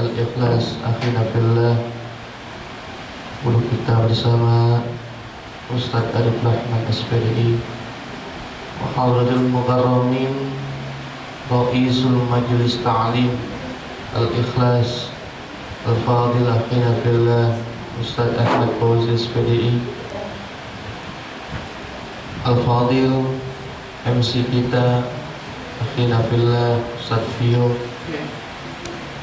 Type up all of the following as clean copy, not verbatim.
Al-Ikhlas Akhina Fillah. Guru kita bersama Ustaz Arif Rahman SPDI Muhawradul Mukarramin Ra'isul Majlis Ta'lim Al-Ikhlas Al-Fadil Akhina Fillah Ustaz Ahmad Fauzi SPDI Al-Fadil MC kita Akhina Fillah Ustaz Fio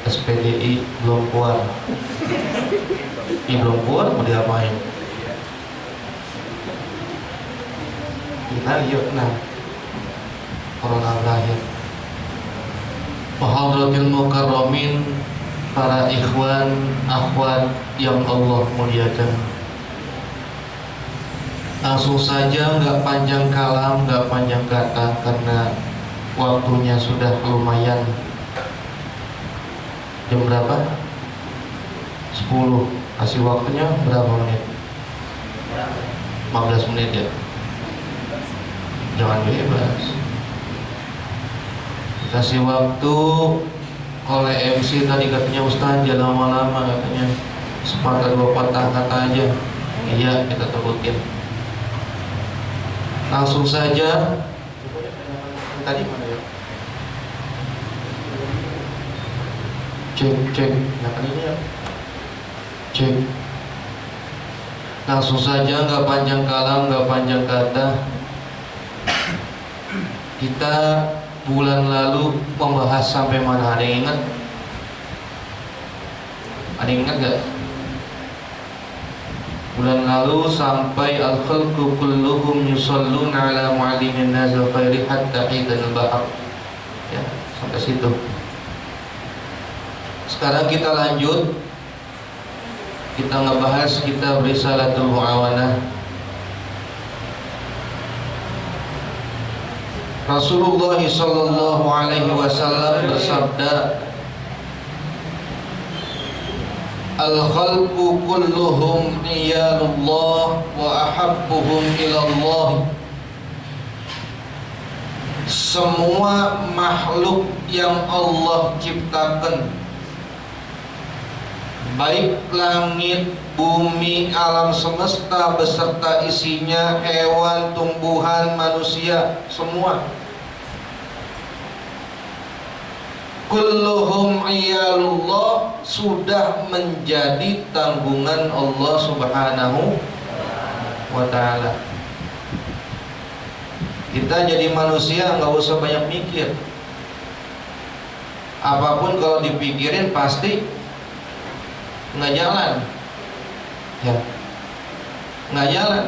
SPDI belum keluar. Belum keluar mau diapain? Kita yuk corona berakhir. Muhadratil mukarramin, para ikhwan akhwat yang Allah muliakan. Langsung saja, nggak panjang kalam, nggak panjang kata, karena waktunya sudah lumayan. Jam berapa? 10. Kasih waktunya berapa menit? 15 menit ya. Jangan bebas. Kasih waktu oleh MC tadi, katanya Ustaz jangan lama-lama, katanya sepatah dua patah kata aja. Iya, kita terutin. Langsung saja. Tadi mana ya? Cek. Nah kan ini ya. Cek. Langsung saja, nggak panjang kalam, nggak panjang kata. Kita bulan lalu membahas sampai mana? Ada yang ingat? Ada yang ingat gak? Bulan lalu sampai al-khalqu kulluhum yusalluna ala mu'allimin nazal khairi hatta hidan al-bahar. Ya, sampai situ. Sekarang kita lanjut. Kita ngebahas kitab Risalatul Mu'awanah. Rasulullah sallallahu alaihi wasallam bersabda, al-khalqu kulluhum iyalullah wa ahabbuhum ilallah. Semua makhluk yang Allah ciptakan, baik langit, bumi, alam semesta beserta isinya, hewan, tumbuhan, manusia, semua. Kulluhum iyalullah, sudah menjadi tanggungan Allah Subhanahu wa ta'ala. Kita jadi manusia nggak usah banyak mikir. Apapun kalau dipikirin pasti nggak jalan, ya, nggak jalan.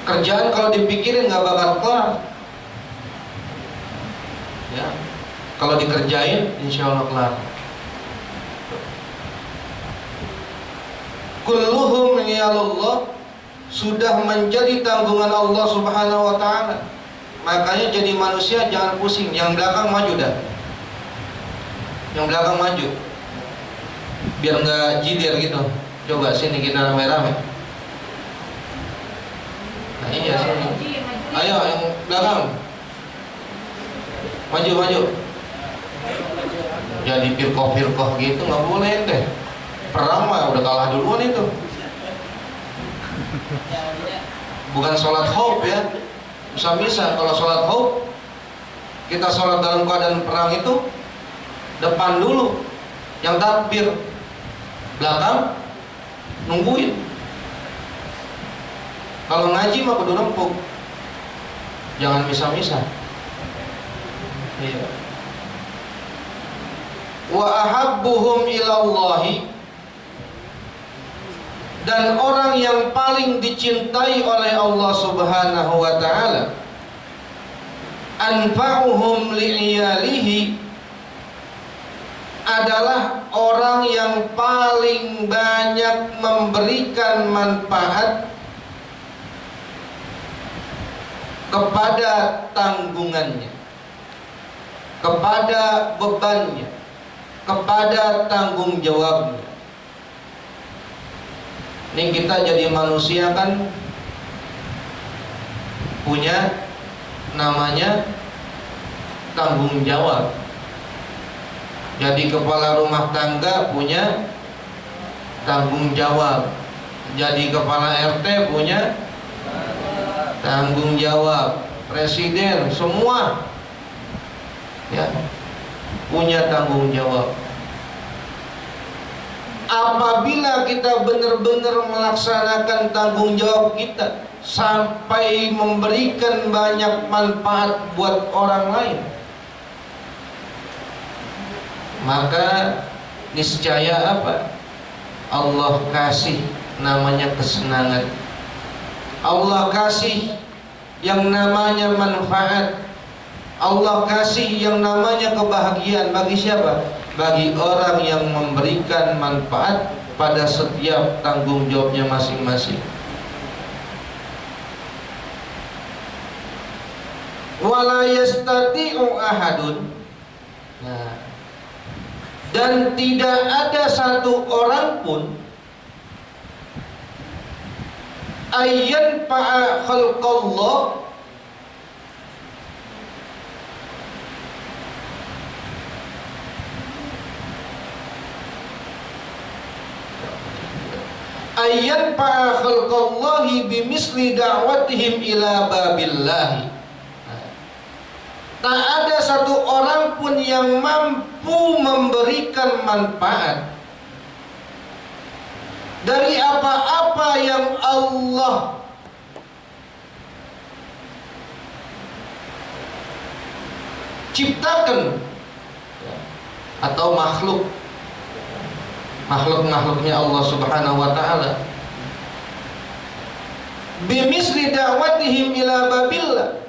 Kerjaan kalau dipikirin nggak bakal kelar, ya. Kalau dikerjain, insya Allah kelar. Kulluhum iyalullah, sudah menjadi tanggungan Allah Subhanahu wa ta'ala. Makanya jadi manusia jangan pusing. Yang belakang maju dah. Yang belakang maju, biar nggak jidir gitu. Coba sini kita rame-rame. Nah iya sini. Ayo yang belakang maju. Jadi firqah gitu nggak boleh deh. Perang mah udah kalah duluan itu. Bukan sholat khauf ya. Bisa kalau sholat khauf, kita sholat dalam keadaan perang itu depan dulu, yang takbir, belakang nungguin. Kalau ngaji mah kudu nempuk, jangan misah-misah. Iya. Wa ahabbuhum ilallahi, dan orang yang paling dicintai oleh Allah Subhanahu wa ta'ala, anfa'uhum li'iyalihi, adalah orang yang paling banyak memberikan manfaat kepada tanggungannya, kepada bebannya, kepada tanggung jawabnya. Ini kita jadi manusia kan punya namanya tanggung jawab. Jadi kepala rumah tangga punya tanggung jawab. Jadi kepala RT punya tanggung jawab. Presiden semua ya punya tanggung jawab. Apabila kita benar-benar melaksanakan tanggung jawab kita sampai memberikan banyak manfaat buat orang lain, maka niscaya apa? Allah kasih namanya kesenangan. Allah kasih yang namanya manfaat. Allah kasih yang namanya kebahagiaan. Bagi siapa? Bagi orang yang memberikan manfaat pada setiap tanggung jawabnya masing-masing. Wala yastati'u ahadun. Nah, dan tidak ada satu orang pun ayyan fa'a khalqallah ayyan fa'a khalqallahi bimisli da'watihim ila babillahi. Tak ada satu orang pun yang mampu memberikan manfaat dari apa-apa yang Allah ciptakan atau makhluknya Allah Subhanahu wa taala. Bimisli da'watihim ila babillah,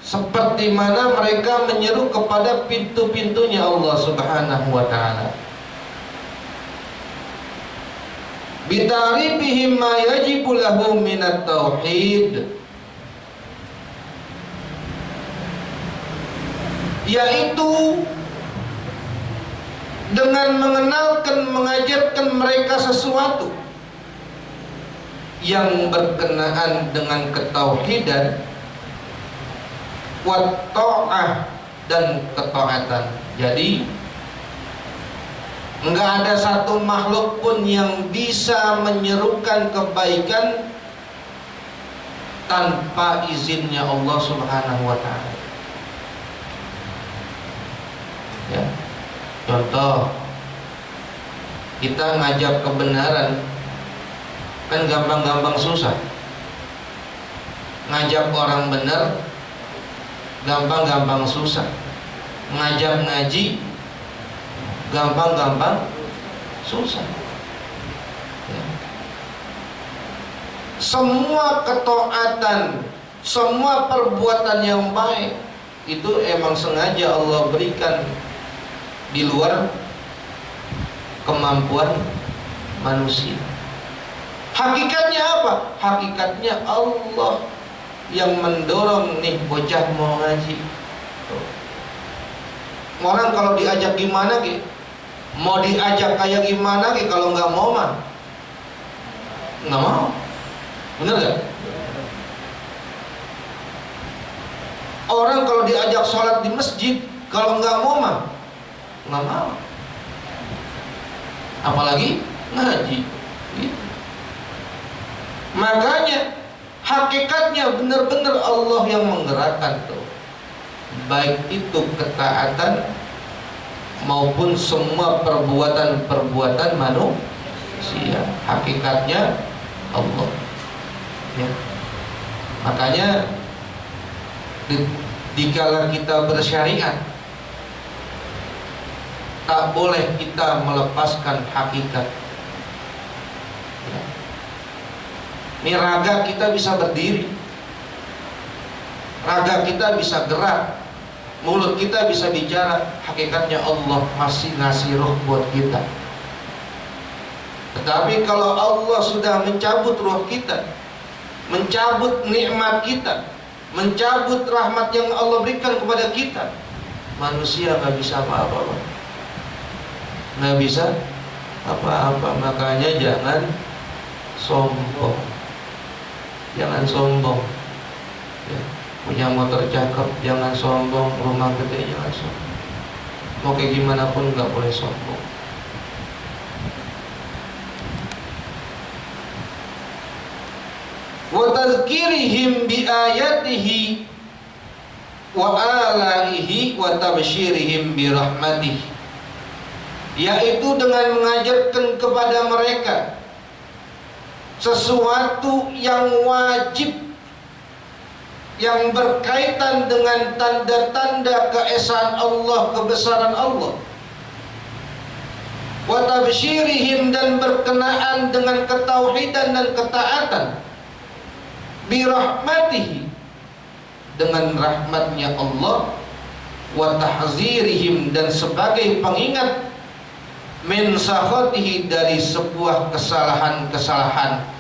seperti mana mereka menyeru kepada pintu-pintunya Allah Subhanahu wa taala. Bitarifihim ma yajibu lahu minat tauhid, yaitu dengan mengajarkan mereka sesuatu yang berkenaan dengan ketauhidan, wa ta'ah, dan ketaatan. Jadi enggak ada satu makhluk pun yang bisa menyerukan kebaikan tanpa izinnya Allah Subhanahu wa taala. Ya. Contoh, kita ngajak kebenaran kan gampang-gampang susah. Ngajak orang benar gampang-gampang susah. Ngajak ngaji gampang-gampang susah. Ya. Semua ketaatan, semua perbuatan yang baik itu emang sengaja Allah berikan di luar kemampuan manusia. Hakikatnya apa? Hakikatnya Allah yang mendorong nih bocah mau ngaji. Orang kalau diajak gimana ki, mau diajak kayak gimana ki, kalau nggak mau mah nggak mau. Bener gak? Orang kalau diajak sholat di masjid, kalau nggak mau mah nggak mau. Apalagi ngaji. Makanya hakikatnya benar-benar Allah yang menggerakkan tuh, baik itu ketaatan maupun semua perbuatan manusia. Hakikatnya Allah. Ya. Makanya dikala kita bersyariat, tak boleh kita melepaskan hakikat. Ya. Ini raga kita bisa berdiri, raga kita bisa gerak, mulut kita bisa bicara. Hakikatnya Allah masih ngasih roh buat kita. Tetapi kalau Allah sudah mencabut roh kita, mencabut nikmat kita, mencabut rahmat yang Allah berikan kepada kita, manusia nggak bisa apa-apa, nggak bisa apa-apa. Makanya jangan sombong, jangan sombong. Ya. Punya motor cakep jangan sombong, rumah gede jangan sombong. Mau kayak gimana pun nggak boleh sombong. Wa tazkirihim bi ayatihi wa alaihi wa tabsyirihim bi rahmatihi, yaitu dengan mengajarkan kepada mereka sesuatu yang wajib yang berkaitan dengan tanda-tanda keesaan Allah, kebesaran Allah. Wa tabsyirihim, dan berkenaan dengan ketauhidan dan ketaatan. Bi rahmatihi, dengan rahmatnya Allah. Wa tahzirihim, dan sebagai pengingat min sakhatihi, dari sebuah kesalahan-kesalahan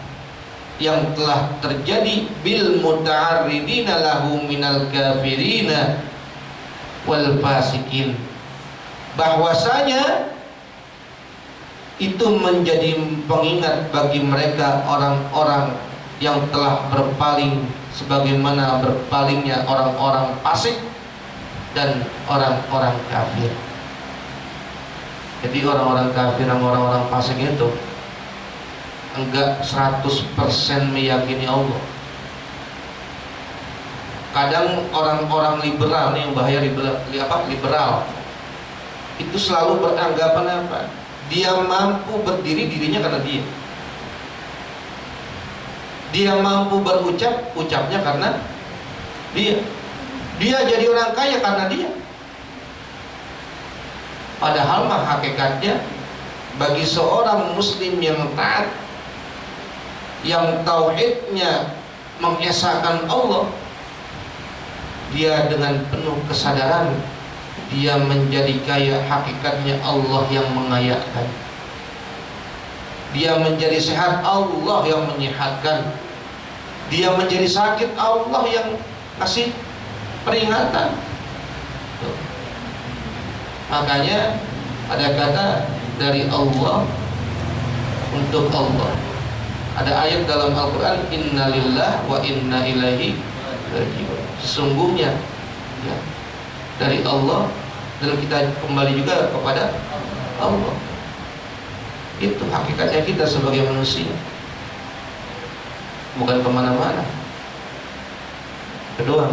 yang telah terjadi bil muta'arridina lahu minal kafirina wal fasikin, bahwasanya itu menjadi pengingat bagi mereka orang-orang yang telah berpaling, sebagaimana berpalingnya orang-orang fasik dan orang-orang kafir. Jadi orang-orang kafir dan orang-orang fasik itu enggak 100% meyakini Allah. Kadang orang-orang liberal nih, yang bahaya liberal itu selalu beranggapan apa? Dia mampu berdiri, dirinya karena dia. Dia mampu berucap, ucapnya karena dia. Dia jadi orang kaya karena dia. Padahal mah hakikatnya bagi seorang muslim yang taat, yang tauhidnya mengesahkan Allah, dia dengan penuh kesadaran dia menjadi kaya, hakikatnya Allah yang mengayakan. Dia menjadi sehat, Allah yang menyehatkan. Dia menjadi sakit, Allah yang kasih peringatan. Tuh. Makanya ada kata dari Allah untuk Allah. Ada ayat dalam Al-Quran, Inna lillah wa inna ilaihi raji'un. Sesungguhnya ya, dari Allah, dan kita kembali juga kepada Allah. Itu hakikatnya kita sebagai manusia, bukan kemana-mana. Kedua,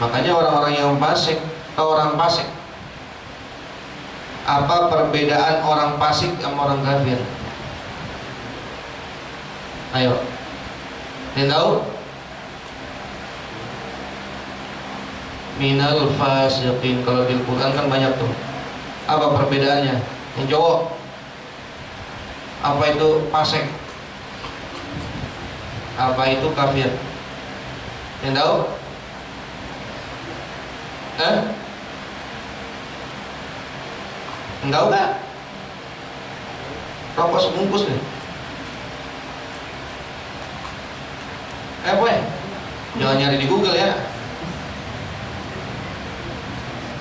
makanya orang-orang yang fasik, orang fasik, apa perbedaan orang fasik sama orang kafir? Ayo, yang tahu? Minal fasiqin, kalau di Al-Quran kan banyak tuh. Apa perbedaannya? Yang cowok, apa itu fasik? Apa itu kafir? Yang tahu? Enggak udah. Rokok sebungkus nih. Boy, jangan nyari di Google ya.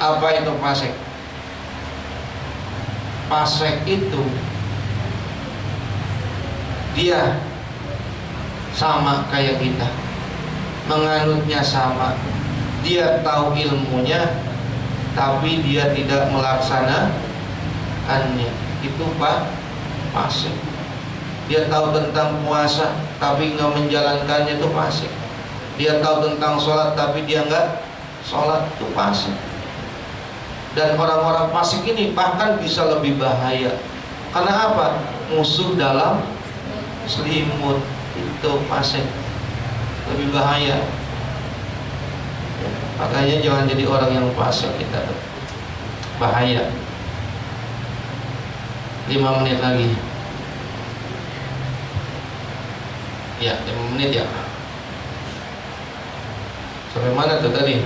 Apa itu fasik? Fasik itu dia sama kayak kita, menganutnya sama, dia tahu ilmunya tapi dia tidak melaksanakannya. Itu fasik. Dia tahu tentang puasa tapi nggak menjalankannya, itu fasik. Dia tahu tentang sholat tapi dia nggak sholat, itu fasik. Dan orang-orang fasik ini bahkan bisa lebih bahaya. Karena apa? Musuh dalam selimut, itu fasik, lebih bahaya. Makanya jangan jadi orang yang fasik, kita bahaya. 5 menit lagi. Ya, 5 menit ya. Sampai mana tuh tadi?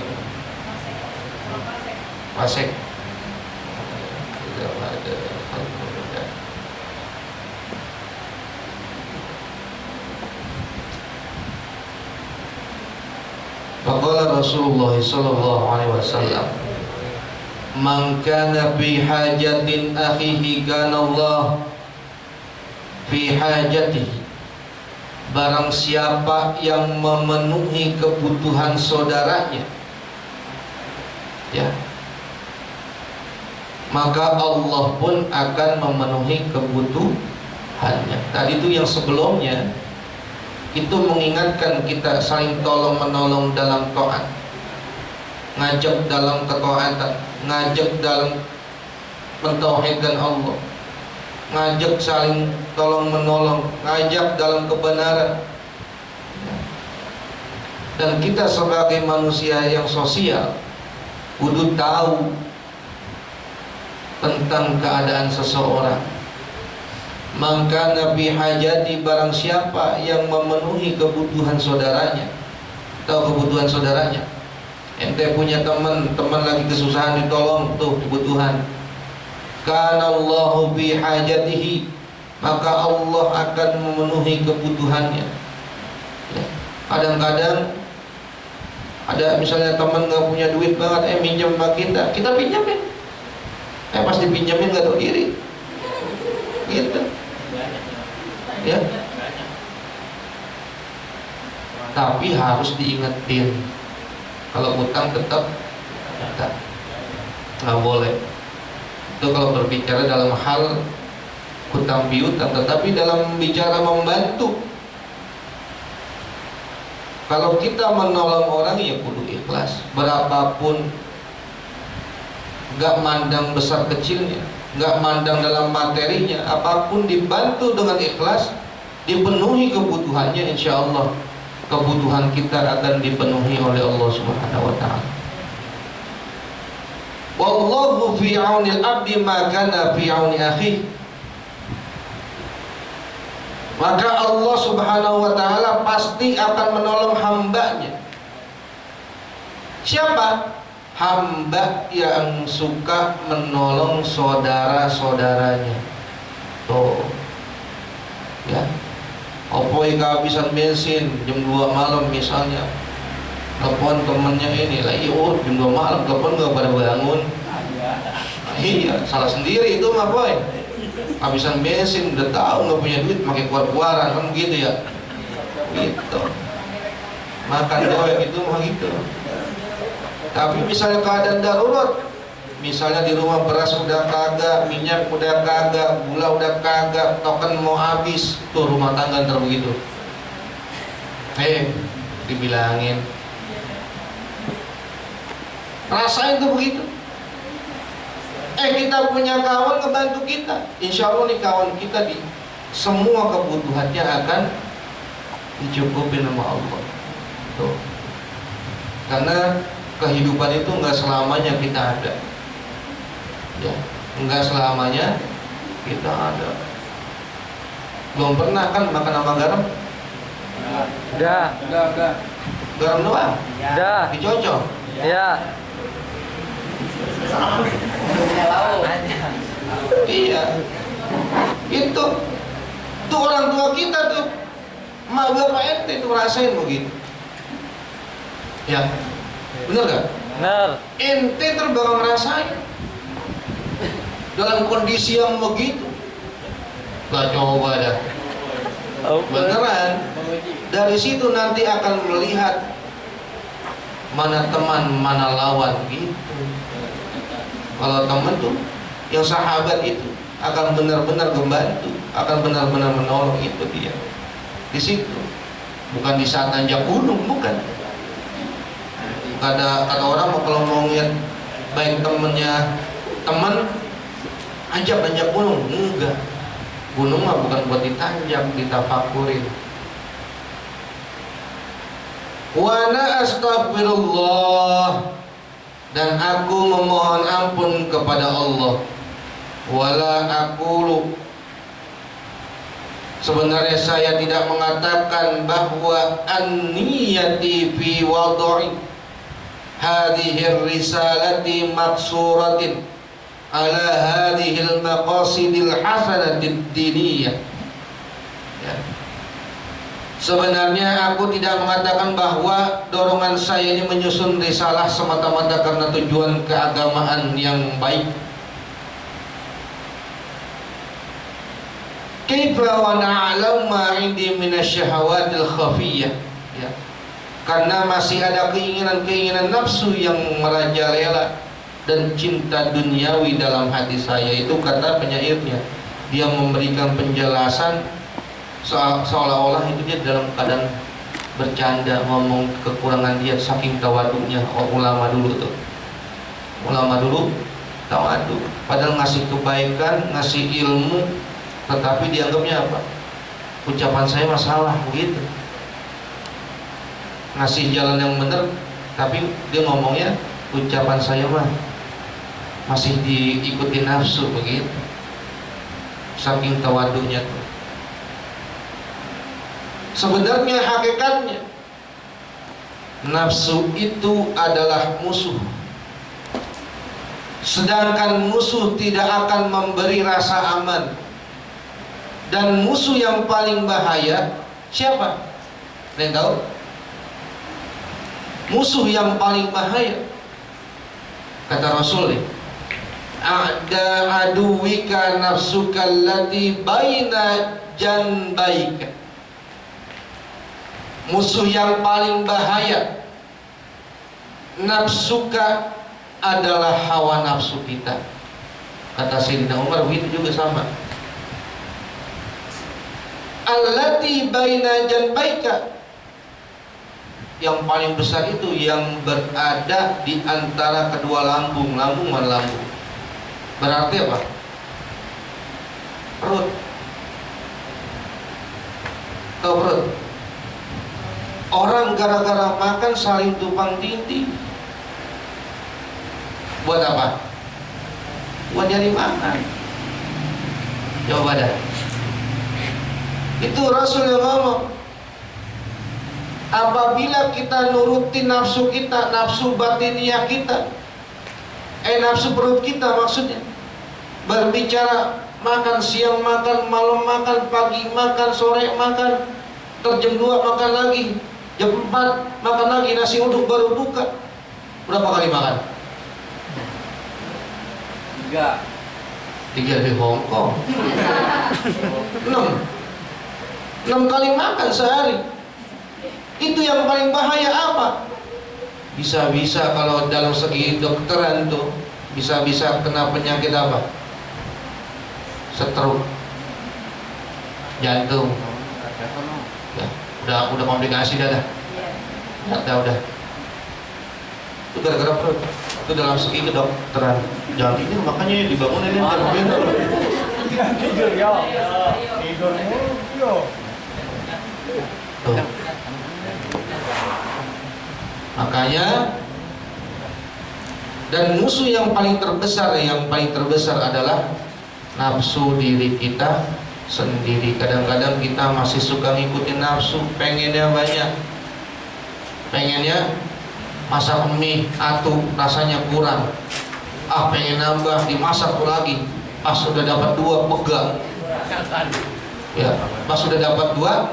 Fasik. Tidak ada. Faqala Rasulullah sallallahu alaihi wasallam, man kana fi hajatin akhihi kana Allah fi hajatihi. Barang siapa yang memenuhi kebutuhan saudaranya, ya, maka Allah pun akan memenuhi kebutuhannya. Tadi itu yang sebelumnya itu mengingatkan kita saling tolong menolong dalam taat, ngajak dalam ketaatan, ngajak dalam mentauhidkan Allah, ngajak saling tolong menolong, ngajak dalam kebenaran. Dan kita sebagai manusia yang sosial kudu tahu tentang keadaan seseorang. Maka Nabi hajati, barang siapa yang memenuhi kebutuhan saudaranya, tahu kebutuhan saudaranya. Ente punya teman lagi kesusahan, ditolong tuh kebutuhan. Kana Allahu bi hajatihi, maka Allah akan memenuhi kebutuhannya. Ya. Kadang-kadang ada misalnya teman nggak punya duit banget, minjem sama kita pinjamin. Pas dipinjamin nggak tahu diri, gitu. Ya. Tapi harus diingetin, kalau utang tetap nggak boleh. Itu kalau berbicara dalam hal hutang piutang, tetapi dalam bicara membantu, kalau kita menolong orang ya kudu ikhlas, berapapun, nggak mandang besar kecilnya, nggak mandang dalam materinya, apapun dibantu dengan ikhlas, dipenuhi kebutuhannya, insya Allah kebutuhan kita akan dipenuhi oleh Allah Subhanahu wa ta'ala. Wallahu fi aunil abdi ma kana fi auni akhi. Maka Allah Subhanahu wa ta'ala pasti akan menolong hambanya. Siapa? Hamba yang suka menolong saudara-saudaranya. Tuh, ya. Opoi kehabisan bensin jam 2 malam misalnya, telepon temennya ini lagi, jam 2 malam telepon gak pada bangun. Iya, salah sendiri itu mah boy. Habisan bensin, udah tahu nggak punya duit, pakai keluar-keluaran, kan begitu ya. Gitu. Makan doang itu mah gitu. Tapi misalnya keadaan darurat, misalnya di rumah beras udah kagak, minyak udah kagak, gula udah kagak, token mau habis, tuh rumah tangga ntar begitu. Dibilangin, rasain tuh begitu. Kita punya kawan ngebantu kita, insya Allah nih kawan kita di semua kebutuhannya akan dicukupi sama Allah. Tuh. Karena kehidupan itu nggak selamanya kita ada, ya, nggak selamanya kita ada. Belum pernah kan makan sama garam? Udah. Garam doang? Udah. Dicocok? Ya. Iya. Itu tuh orang tua kita tuh, mak bapak ente tuh rasain begitu. Ya, bener gak? Bener. Ente terbakal ngerasain dalam kondisi yang begitu. Gak coba dah. Beneran. Dari situ nanti akan melihat mana teman, mana lawan gitu. Kalau teman tuh yang sahabat itu akan benar-benar membantu, akan benar-benar menolong, itu dia. Di situ. Bukan di saat nanjak gunung, bukan. Kata orang kalau mau lihat baik temennya teman, nanjak gunung, enggak. Gunung mah bukan buat ditanjak, ditafakurin. Wa ana astaghfirullah, dan aku memohon ampun kepada Allah. Wala aqulu, sebenarnya saya tidak mengatakan bahwa an-niyati fi wad'i hadhihi risalati maqsuratin ala hadhihi al-maqasidil hasanatid diniyah. Ya. Sebenarnya aku tidak mengatakan bahwa dorongan saya ini menyusun risalah semata-mata karena tujuan keagamaan yang baik. Kaifa wa na'lam ma 'indi minasyahawatil khafiyah. Ya. Karena masih ada keinginan-keinginan nafsu yang merajalela, dan cinta duniawi dalam hati saya. Itu kata penyairnya. Dia memberikan penjelasan seolah-olah itu dia dalam keadaan bercanda, ngomong kekurangan dia saking tawaduknya. Ulama dulu tuh, ulama dulu tawadu, padahal ngasih kebaikan, ngasih ilmu, tetapi dianggapnya apa? Ucapan saya masalah begitu. Ngasih jalan yang benar, tapi dia ngomongnya ucapan saya mah masih diikuti nafsu begitu. Saking tawadunya tuh. Sebenarnya hakikatnya nafsu itu adalah musuh. Sedangkan musuh tidak akan memberi rasa aman. Dan musuh yang paling bahaya siapa? Ada yang tahu? Musuh yang paling bahaya, kata Rasul, ada aduwika nafsuka allati baina janbaika. Musuh yang paling bahaya nafsuka adalah hawa nafsu kita. Kata Sayyidina Umar, begitu juga sama. Allati baina janbaika, yang paling besar itu yang berada di antara kedua lambung. Lambung mana lambung? Berarti apa? Perut. Tahu perut? Orang gara-gara makan saling tumpang tindih. Buat apa? Buat nyari makan. Coba dah. Itu Rasul yang ngomong. Apabila kita nuruti nafsu kita, nafsu batiniah kita, nafsu perut kita maksudnya, berbicara makan, siang makan, malam makan, pagi makan, sore makan, jam 2 makan lagi, jam 4 makan lagi, nasi uduk baru buka. Berapa kali makan? 3 di Hongkong. 6 kali makan sehari. Itu yang paling bahaya apa? Bisa-bisa kalau dalam segi dokteran tuh, bisa-bisa kena penyakit apa? Stroke, jantung. Ya, udah komplikasi dah. Udah. Itu gara-gara perut. Itu dalam segi kedokteran. Jangan tidur, makanya dibangunin jam pintar. Tidur ya. Tidur mulu. Tuh. Makanya, dan musuh yang paling terbesar adalah nafsu diri kita sendiri. Kadang-kadang kita masih suka ngikutin nafsu, pengennya banyak, pengennya masak mie atuh rasanya kurang, pengen nambah, dimasak lagi. Pas sudah dapat 2 pegang, ya, pas sudah dapat 2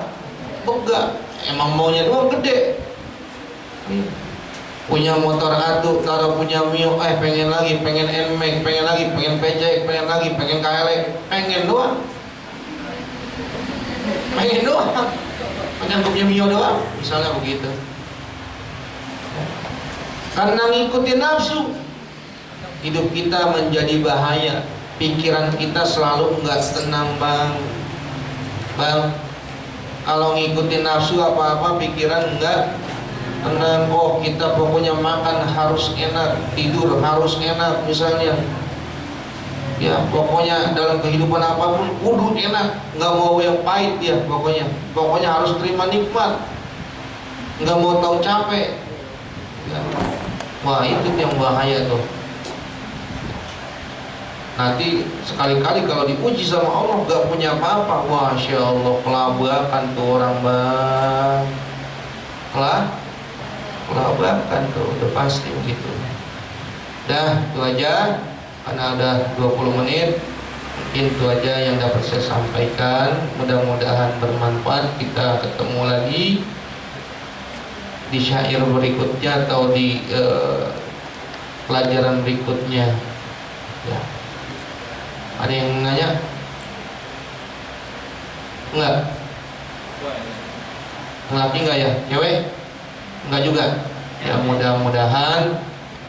pegang, emang maunya 2 gede. Punya motor atuh, taruh punya Mio, pengen lagi, pengen NMAX, pengen lagi, pengen PJ, pengen lagi, pengen KLX, pengen doang. Pengen punya Mio doang, misalnya begitu. Karena ngikutin nafsu, hidup kita menjadi bahaya. Pikiran kita selalu nggak tenang, bang. Kalau ngikutin nafsu apa-apa, pikiran nggak tenang. Oh, kita pokoknya makan harus enak, tidur harus enak misalnya. Ya, pokoknya dalam kehidupan apapun kudu enak, nggak mau yang pahit ya. Pokoknya harus terima nikmat, nggak mau tahu capek. Ya. Wah, itu yang bahaya tuh. Nanti sekali-kali kalau dipuji sama Allah nggak punya apa-apa, wah, Masya Allah, kelabakan tuh orang, bang. Kelabakan tuh, udah pasti begitu. Dah, itu aja. Karena udah 20 menit, mungkin itu aja yang dapat saya sampaikan. Mudah-mudahan bermanfaat. Kita ketemu lagi di syair berikutnya atau di pelajaran berikutnya. Ya. Ada yang nanya? Enggak? Laki enggak ya? Cewek? Enggak juga. Ya, mudah-mudahan